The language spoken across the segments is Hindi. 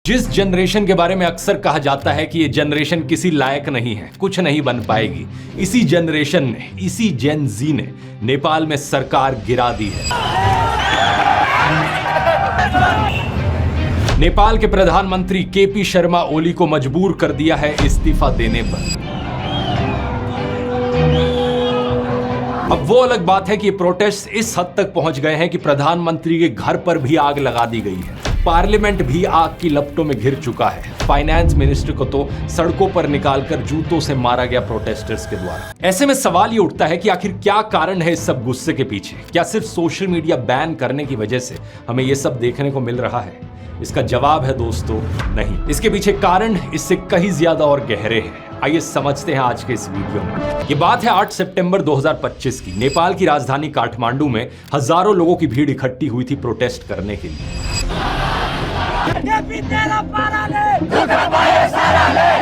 जिस जनरेशन के बारे में अक्सर कहा जाता है कि ये जनरेशन किसी लायक नहीं है, कुछ नहीं बन पाएगी, इसी जनरेशन ने, इसी जेन जी ने नेपाल में सरकार गिरा दी है। नेपाल के प्रधानमंत्री केपी शर्मा ओली को मजबूर कर दिया है इस्तीफा देने पर। अब वो अलग बात है कि ये प्रोटेस्ट इस हद तक पहुंच गए हैं कि प्रधानमंत्री के घर पर भी आग लगा दी गई है। पार्लियामेंट भी आग की लपटों में घिर चुका है। फाइनेंस मिनिस्टर को तो सड़कों पर निकालकर जूतों से मारा गया प्रोटेस्टर्स के द्वारा। ऐसे में सवाल ये उठता है कि आखिर क्या कारण है इस सब गुस्से के पीछे? क्या सिर्फ सोशल मीडिया बैन करने की वजह से हमें ये सब देखने को मिल रहा है? इसका जवाब है दोस्तों, नहीं। इसके पीछे कारण इससे कहीं ज्यादा और गहरे हैं। आइए समझते हैं आज के इस वीडियो में। ये बात है 8 सितंबर 2025 की। नेपाल की राजधानी काठमांडू में हजारों लोगों की भीड़ इकट्ठी हुई थी प्रोटेस्ट करने के लिए।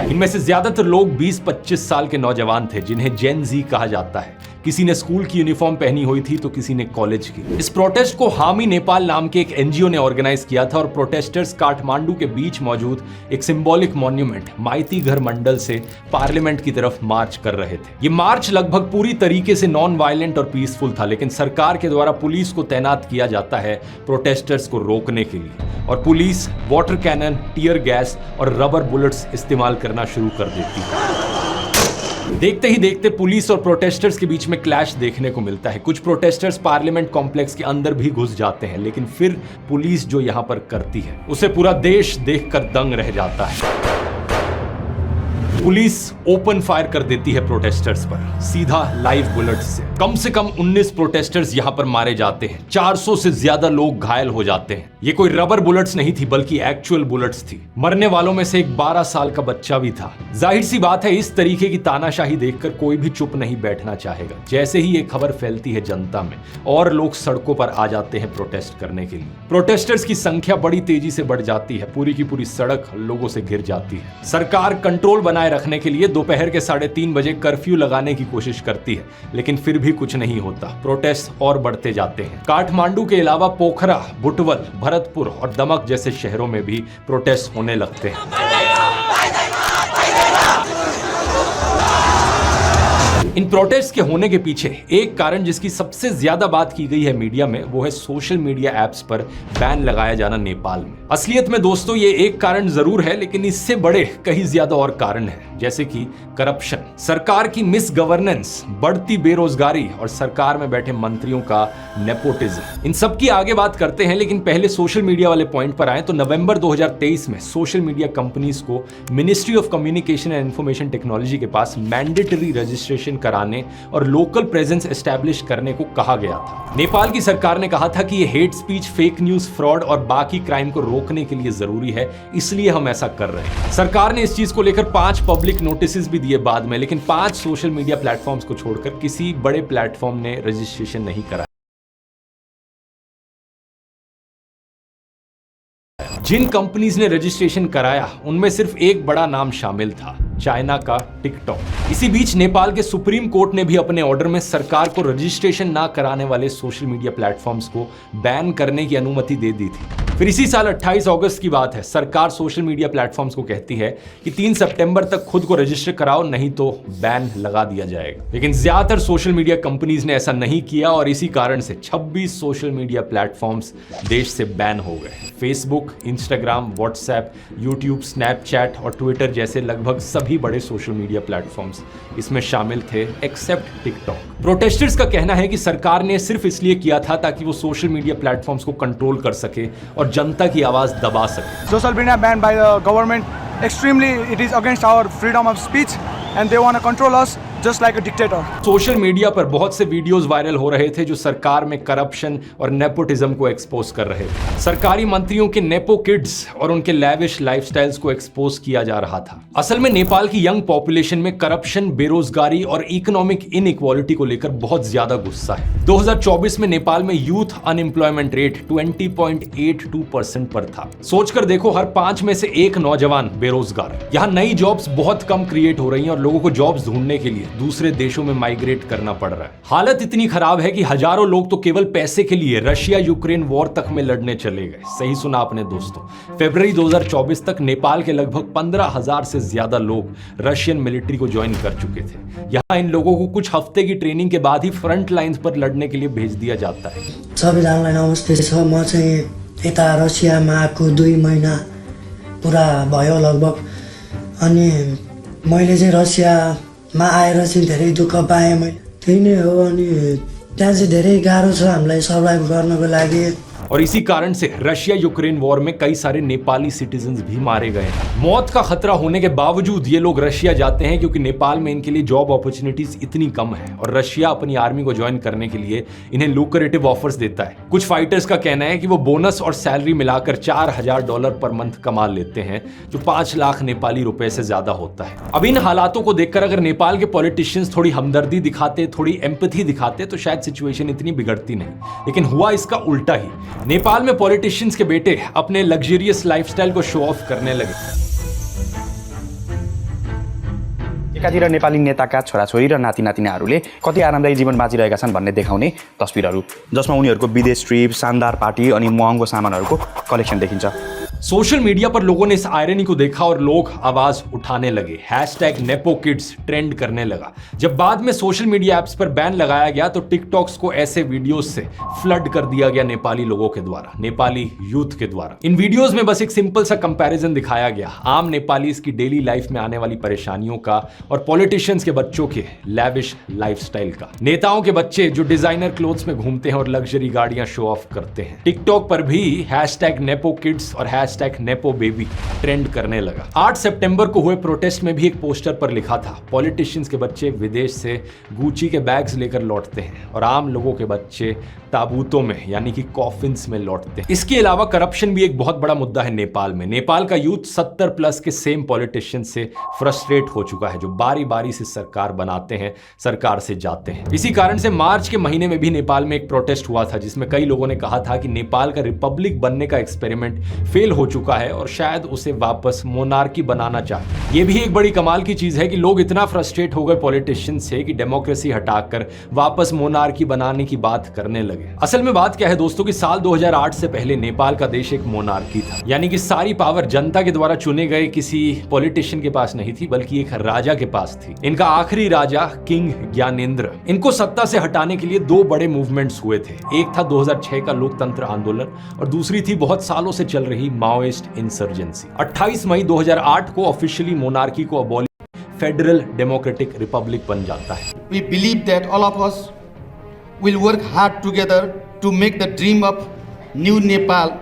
इनमें से ज्यादातर लोग 20-25 साल के नौजवान थे, जिन्हें जेन जी कहा जाता है। किसी ने स्कूल की यूनिफॉर्म पहनी हुई थी तो किसी ने कॉलेज की। इस प्रोटेस्ट को हामी नेपाल नाम के एक एनजीओ ने ऑर्गेनाइज किया था और प्रोटेस्टर्स काठमांडू के बीच मौजूद एक सिंबॉलिक मॉन्यूमेंट माइती घर मंडल से पार्लियामेंट की तरफ मार्च कर रहे थे। ये मार्च लगभग पूरी तरीके से नॉन वायलेंट और पीसफुल था, लेकिन सरकार के द्वारा पुलिस को तैनात किया जाता है प्रोटेस्टर्स को रोकने के लिए, और police water cannon, tear gas और रबर बुलेट्स इस्तेमाल करना शुरू कर देती है। देखते ही देखते पुलिस और प्रोटेस्टर्स के बीच में क्लैश देखने को मिलता है। कुछ प्रोटेस्टर्स पार्लियामेंट कॉम्प्लेक्स के अंदर भी घुस जाते हैं, लेकिन फिर पुलिस जो यहां पर करती है उसे पूरा देश देखकर दंग रह जाता है। पुलिस ओपन फायर कर देती है प्रोटेस्टर्स पर, सीधा लाइव बुलेट से। कम 19 प्रोटेस्टर्स यहां पर मारे जाते हैं। 400 से ज्यादा लोग घायल हो जाते हैं। ये कोई रबर बुलेट्स नहीं थी, बल्कि एक्चुअल बुलेट्स थी। मरने वालों में से एक 12 साल का बच्चा भी था। जाहिर सी बात है, इस तरीके की तानाशाही देखकर कोई भी चुप नहीं बैठना चाहेगा। जैसे ही ये खबर फैलती है जनता में, और लोग सड़कों पर आ जाते हैं प्रोटेस्ट करने के लिए। प्रोटेस्टर्स की संख्या बड़ी तेजी से बढ़ जाती है। पूरी की पूरी सड़क लोगों से घिर जाती है। सरकार कंट्रोल बनाए रखने के लिए दोपहर के 3:30 बजे कर्फ्यू लगाने की कोशिश करती है, लेकिन फिर भी कुछ नहीं होता। प्रोटेस्ट और बढ़ते जाते हैं। काठमांडू के अलावा पोखरा, बुटवल, भरतपुर और दमक जैसे शहरों में भी प्रोटेस्ट होने लगते हैं। इन प्रोटेस्ट के होने के पीछे एक कारण, जिसकी सबसे ज्यादा बात की गई है मीडिया में, वो है सोशल मीडिया एप्स पर बैन लगाया जाना नेपाल में। असलियत में दोस्तों ये एक कारण जरूर है, लेकिन इससे बड़े कहीं ज्यादा और कारण है, जैसे कि करप्शन, सरकार की मिस गवर्नेंस, बढ़ती बेरोजगारी और सरकार में बैठे मंत्रियों का नेपोटिज्म। इन सब की आगे बात करते हैं, लेकिन पहले सोशल मीडिया वाले पॉइंट पर आए तो नवंबर 2023 में सोशल मीडिया कंपनीज को ministry of communication and information technology के पास मैंडेटरी रजिस्ट्रेशन कराने और लोकल प्रेजेंस एस्टैब्लिश करने को कहा गया था। नेपाल की सरकार ने कहा था कि ये hate speech, fake news, fraud और बाकी क्राइम को रोकने के लिए जरूरी है, इसलिए हम ऐसा कर रहे हैं। सरकार ने इस चीज को लेकर 5 पब्लिक नोटिस भी दिए बाद में, लेकिन 5 सोशल मीडिया प्लेटफॉर्म्स को छोड़कर किसी बड़े प्लेटफॉर्म ने रजिस्ट्रेशन नहीं करा। जिन कंपनीज ने रजिस्ट्रेशन कराया उनमें सिर्फ एक बड़ा नाम शामिल था, चाइना का टिकटॉक। इसी बीच नेपाल के सुप्रीम कोर्ट ने भी अपने ऑर्डर में सरकार को रजिस्ट्रेशन ना कराने वाले सोशल मीडिया प्लेटफॉर्म्स को बैन करने की अनुमति दे दी थी। फिर इसी साल 28 अगस्त की बात है, सरकार सोशल मीडिया प्लेटफॉर्म्स को कहती है कि 3 सितंबर तक खुद को रजिस्टर कराओ, नहीं तो बैन लगा दिया जाएगा। लेकिन ज्यादातर सोशल मीडिया कंपनीज ने ऐसा नहीं किया और इसी कारण से 26 सोशल मीडिया प्लेटफॉर्म्स देश से बैन हो गए। Facebook, Instagram, WhatsApp, YouTube, Snapchat और ट्विटर जैसे लगभग सभी बड़े सोशल मीडिया प्लेटफॉर्म्स इसमें शामिल थे, एक्सेप्ट टिकटॉक। प्रोटेस्टर्स का कहना है कि सरकार ने सिर्फ इसलिए किया था ताकि वो सोशल मीडिया प्लेटफॉर्म्स को कंट्रोल कर सके और जनता की आवाज दबा सके। Social media ban by the government extremely it is against our freedom of speech and they want to control us just like a dictator. Social media पर बहुत से वीडियोस वायरल हो रहे थे जो सरकार में करप्शन और नेपोटिज्म को एक्सपोज कर रहे थे। सरकारी मंत्रियों के नेपो किड्स और उनके लैविश लाइफस्टाइल्स को एक्सपोज किया जा रहा था। असल में नेपाल की यंग पॉपुलेशन में करप्शन, बेरोजगारी और इकोनॉमिक इनइक्वालिटी को लेकर बहुत ज्यादा गुस्सा है। 2024 में नेपाल में यूथ अनएम्प्लॉयमेंट रेट 20.82% पर था। सोचकर देखो, हर 5 में से 1 नौजवान बेरोजगार। यहाँ नई जॉब्स बहुत कम क्रिएट हो रही हैं और लोगों को जॉब्स ढूंढने के लिए दूसरे देशों में माइग्रेट करना पड़ रहा है। हालत इतनी खराब है कि हजारों लोग तो केवल पैसे के लिए रशिया यूक्रेन वॉर तक में लड़ने चले गए। सही सुना आपने दोस्तों। फरवरी 2024 तक नेपाल के लगभग 15,000 से ज्यादा लोग रशियन मिलिट्री को ज्वाइन कर चुके थे। यहाँ इन लोगों को कुछ हफ्ते की ट्रेनिंग के बाद ही फ्रंट लाइंस पर लड़ने के लिए भेज दिया जाता है। सबैजनालाई नमस्ते छ। म चाहिँ यता रसियामा आएको 2 महिना पुरा भयो लगभग। अनि मैले चाहिँ रसियामा आएर चाहिँ धेरै दुःख पाएँ मैले। त्यही नै हो। अनि त्यहाँ चाहिँ धेरै गाह्रो छ हामीलाई सर्भाइभ गर्नको लागि। और इसी कारण से रशिया यूक्रेन वॉर में कई सारे नेपाली सिटीजन्स भी मारे गए हैं। मौत का खतरा होने के बावजूद ये लोग रशिया जाते हैं क्योंकि नेपाल में इनके लिए जॉब अपॉर्चुनिटीज इतनी कम है और रशिया अपनी आर्मी को ज्वाइन करने के लिए इन्हें लुक्रेटिव ऑफर्स देता है। कुछ फाइटर्स का कहना है कि वो बोनस और सैलरी मिलाकर $4,000 पर मंथ कमा लेते हैं, जो 5 लाख नेपाली रुपए से ज्यादा होता है। अब इन हालातों को देखकर अगर नेपाल के पॉलिटिशियंस थोड़ी हमदर्दी दिखाते, थोड़ी एम्पैथी दिखाते तो शायद सिचुएशन इतनी बिगड़ती नहीं। लेकिन हुआ इसका उल्टा ही। नेपाल में पॉलिटिशियंस के बेटे अपने लग्जरियस लाइफस्टाइल को शो ऑफ करने लगे। एकातिर नेपाली नेताका छोराछोरी र नातिनातिनाहरूले कति आरामदायी जीवन बाँचिरहेका छन् भन्ने देखाउने तस्बिरहरू, जसमा उनीहरूको विदेश ट्रिप, शानदार पार्टी अनि महँगो सामानहरूको कलेक्सन देखिन्छ। सोशल मीडिया पर लोगों ने इस आयरनी को देखा और लोग आवाज उठाने लगे। #NepoKids ट्रेंड करने लगा। जब बाद में सोशल मीडिया ऐप्स पर बैन लगाया गया तो टिकटॉक्स को ऐसे वीडियोस से फ्लड कर दिया गया नेपाली लोगों के द्वारा, नेपाली यूथ के द्वारा। इन वीडियोस में बस एक सिंपल सा कंपैरिजन दिखाया गया आम नेपालीज की डेली लाइफ में आने वाली परेशानियों का और पॉलिटिशियंस के बच्चों के लैविश लाइफस्टाइल का। नेताओं के बच्चे जो डिजाइनर क्लोथ्स में घूमते हैं और लग्जरी गाड़ियां शो ऑफ करते हैं। टिकटॉक पर भी #NepoKids और #NepoBaby ट्रेंड करने लगा। 8 सितंबर को हुए प्रोटेस्ट में भी एक पोस्टर पर लिखा था, पॉलिटिशियंस के बच्चे विदेश से गुची के बैग्स लेकर लौटते हैं और आम लोगों के बच्चे ताबूतों में यानी कि कॉफिन्स में लौटते हैं। इसके अलावा करप्शन भी एक बहुत बड़ा मुद्दा है नेपाल में। नेपाल का यूथ 70+ के सेम पॉलिटिशियन से फ्रस्ट्रेट हो चुका है, जो बारी बारी से सरकार बनाते हैं, सरकार से जाते हैं। इसी कारण से मार्च के महीने में भी नेपाल में एक प्रोटेस्ट हुआ था, जिसमें कई लोगों ने कहा था कि नेपाल का रिपब्लिक बनने का एक्सपेरिमेंट फेल हो चुका है और शायद उसे वापस मोनार्की बनाना चाहे। यह भी एक बड़ी कमाल की चीज है कि लोग इतना फ्रस्ट्रेट हो गए पॉलिटिशियन से कि डेमोक्रेसी हटाकर वापस मोनार्की बनाने की बात करने लगे। असल में बात क्या है दोस्तों कि साल 2008 से पहले नेपाल का देश एक मोनार्की था, यानी कि सारी पावर जनता के द्वारा चुने गए किसी पॉलिटिशियन के पास नहीं थी, बल्कि एक राजा के पास थी। इनका आखिरी राजा किंग ज्ञानेंद्र। इनको सत्ता से हटाने के लिए 2 बड़े मूवमेंट्स हुए थे। एक था 2006 का लोकतंत्र आंदोलन और दूसरी थी बहुत सालों से चल रही माओइस्ट इंसर्जेंसी। 28 मई 2008 को ऑफिशियली मोनार्की को अबॉलिश फेडरल डेमोक्रेटिक रिपब्लिक बन जाता है। We believe that all of us will work hard together to make the dream of new Nepal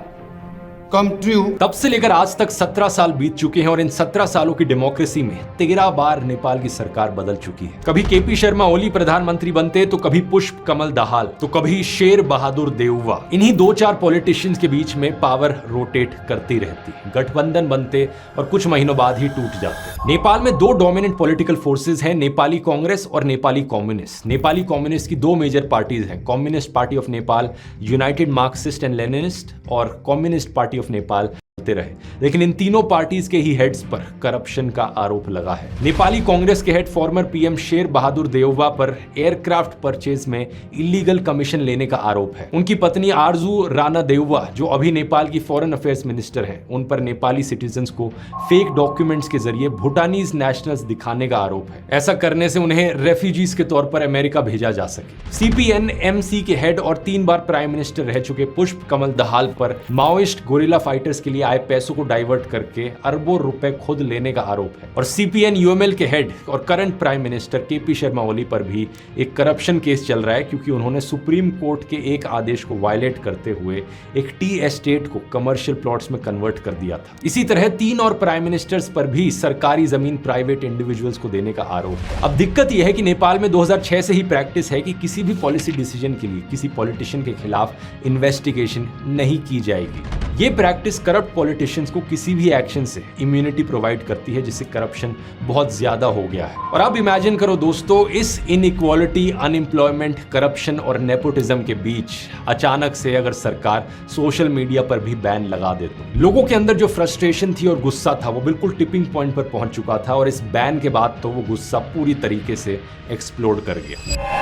come true। तब से लेकर आज तक 17 साल बीत चुके हैं और इन 17 सालों की डेमोक्रेसी में 13 बार नेपाल की सरकार बदल चुकी है। कभी केपी शर्मा ओली प्रधानमंत्री बनते तो कभी पुष्प कमल दाहाल तो कभी शेर बहादुर देउवा। इन्हीं 2-4 पॉलिटिशियंस के बीच में पावर रोटेट करती रहती, गठबंधन बनते और कुछ महीनों बाद ही टूट जाते। नेपाल में 2 डोमिनेंट पॉलिटिकल फोर्सेज हैं, नेपाली कांग्रेस और नेपाली कम्युनिस्ट। नेपाली कम्युनिस्ट की 2 मेजर पार्टीज हैं, communist party of Nepal, United Marxist and Leninist, और कम्युनिस्ट पार्टी ऑफ नेपाल रहे। लेकिन इन तीनों पार्टीज के ही हेड्स पर करप्शन का आरोप लगा है। नेपाली कांग्रेस के head former PM Sher Bahadur Deuba पर एयरक्राफ्ट परचेज में इलीगल कमीशन लेने का आरोप है। उनकी पत्नी आरजू राणा देउवा, जो अभी नेपाल की फॉरेन अफेयर्स मिनिस्टर हैं, उन पर नेपाली सिटीजन्स को फेक डॉक्यूमेंट्स के जरिए भूटानीज नेशनल्स दिखाने का आरोप है। ऐसा करने से उन्हें रेफ्यूजीज के तौर पर अमेरिका भेजा जा सके। CPN-MC के हेड और 3 बार प्राइम मिनिस्टर रह चुके पुष्प कमल दाहाल पर माओइस्ट गोरिल्ला फाइटर्स के लिए आए पैसों को डाइवर्ट करके अरबों रुपए खुद लेने का आरोप है। और CPN-UML के हेड और current prime minister KP Sharma Oli पर भी एक करप्शन केस चल रहा है, क्योंकि उन्होंने सुप्रीम कोर्ट के एक आदेश को वायलेट करते हुए एक टी एस्टेट को कमर्शियल प्लॉट्स में कन्वर्ट कर दिया था। इसी तरह 3 और प्राइम मिनिस्टर्स पर भी सरकारी जमीन प्राइवेट इंडिविजुअल्स को देने का आरोप है। अब दिक्कत यह है कि नेपाल में 2006 से ही प्रैक्टिस है कि किसी भी पॉलिसी डिसीजन के लिए किसी पॉलिटिशियन के खिलाफ इन्वेस्टिगेशन नहीं की जाएगी। ये प्रैक्टिस करप्ट पॉलिटिशियंस को किसी भी एक्शन से इम्यूनिटी प्रोवाइड करती है, जिससे करप्शन बहुत ज्यादा हो गया है। और अब इमेजिन करो दोस्तों, इस इनइक्वालिटी, अनएम्प्लॉयमेंट, करप्शन और नेपोटिज्म के बीच अचानक से अगर सरकार सोशल मीडिया पर भी बैन लगा दे तो लोगों के अंदर जो फ्रस्ट्रेशन थी और गुस्सा था वो बिल्कुल टिपिंग पॉइंट पर पहुंच चुका था, और इस बैन के बाद तो वो गुस्सा पूरी तरीके से एक्सप्लोड कर गया।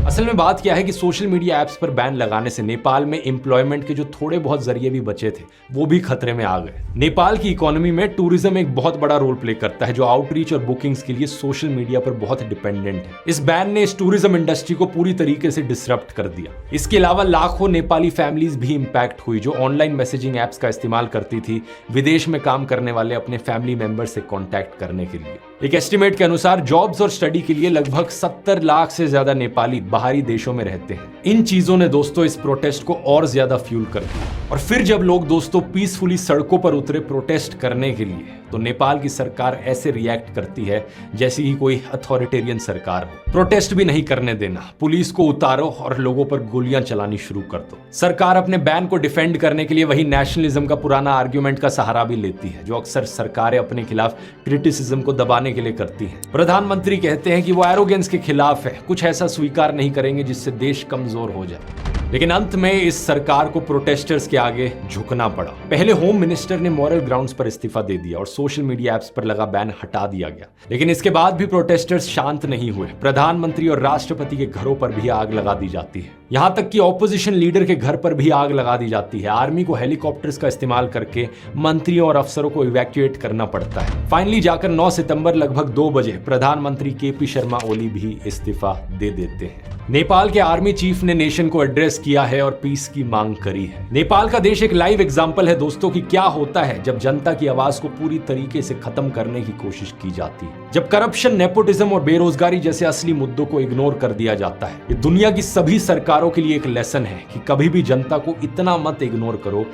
असल में बात क्या है कि सोशल मीडिया ऐप्स पर बैन लगाने से नेपाल में एम्प्लॉयमेंट के जो थोड़े बहुत जरिए भी बचे थे वो भी खतरे में आ गए। नेपाल की इकोनॉमी में टूरिज्म एक बहुत बड़ा रोल प्ले करता है, जो आउटरीच और बुकिंग्स के लिए सोशल मीडिया पर बहुत डिपेंडेंट है। इस बैन ने इस टूरिज्म इंडस्ट्री को पूरी तरीके से डिसरप्ट कर दिया। इसके अलावा लाखों नेपाली फैमिलीज भी इंपैक्ट हुई, जो ऑनलाइन मैसेजिंग एप्स का इस्तेमाल करती थी विदेश में काम करने वाले अपने फैमिली मेंबर से कॉन्टैक्ट करने के लिए। एक एस्टिमेट के अनुसार जॉब्स और स्टडी के लिए लगभग 70 लाख से ज्यादा नेपाली बाहरी देशों में रहते हैं। इन चीजों ने दोस्तों इस प्रोटेस्ट को और ज्यादा फ्यूल कर दिया। और फिर जब लोग दोस्तों पीसफुली सड़कों पर उतरे प्रोटेस्ट करने के लिए, तो नेपाल की सरकार ऐसे रिएक्ट करती है जैसे ही कोई अथॉरिटेरियन सरकार हो। प्रोटेस्ट भी नहीं करने देना, पुलिस को उतारो और लोगों पर गोलियां चलानी शुरू कर दो। सरकार अपने बैन को डिफेंड करने के लिए वही नेशनलिज्म का पुराना आर्ग्यूमेंट का सहारा भी लेती है, जो अक्सर सरकारें अपने खिलाफ क्रिटिसिज्म को दबाने के लिए करती हैं। प्रधानमंत्री कहते हैं कि वो एरोगेंस के खिलाफ है, कुछ ऐसा स्वीकार नहीं करेंगे जिससे देश कमजोर हो जाए। लेकिन अंत में इस सरकार को प्रोटेस्टर्स के आगे झुकना पड़ा। पहले होम मिनिस्टर ने मॉरल ग्राउंड्स पर इस्तीफा दे दिया और सोशल मीडिया ऐप्स पर लगा बैन हटा दिया गया। लेकिन इसके बाद भी प्रोटेस्टर्स शांत नहीं हुए। प्रधानमंत्री और राष्ट्रपति के घरों पर भी आग लगा दी जाती है, यहां तक कि ऑपोजिशन लीडर के घर पर भी आग लगा दी जाती है। आर्मी को हेलीकॉप्टर्स का इस्तेमाल करके मंत्रियों और अफसरों को इवैक्यूएट करना पड़ता है। फाइनली जाकर 9 सितंबर लगभग 2 बजे प्रधानमंत्री केपी शर्मा ओली भी इस्तीफा दे देते हैं। नेपाल के आर्मी चीफ ने नेशन को एड्रेस किया है और पीस की मांग करी है। नेपाल का देश एक लाइव एग्जांपल है दोस्तों कि क्या होता है जब जनता की आवाज को पूरी तरीके से खत्म करने की कोशिश की जाती है, जब करप्शन, नेपोटिज्म और बेरोजगारी जैसे असली मुद्दों को इग्नोर कर दिया जाता है। ये दुनिया की सभी सरकारों के लिए एक लेसन है कि कभी भी जनता को इतना मत इग्नोर करो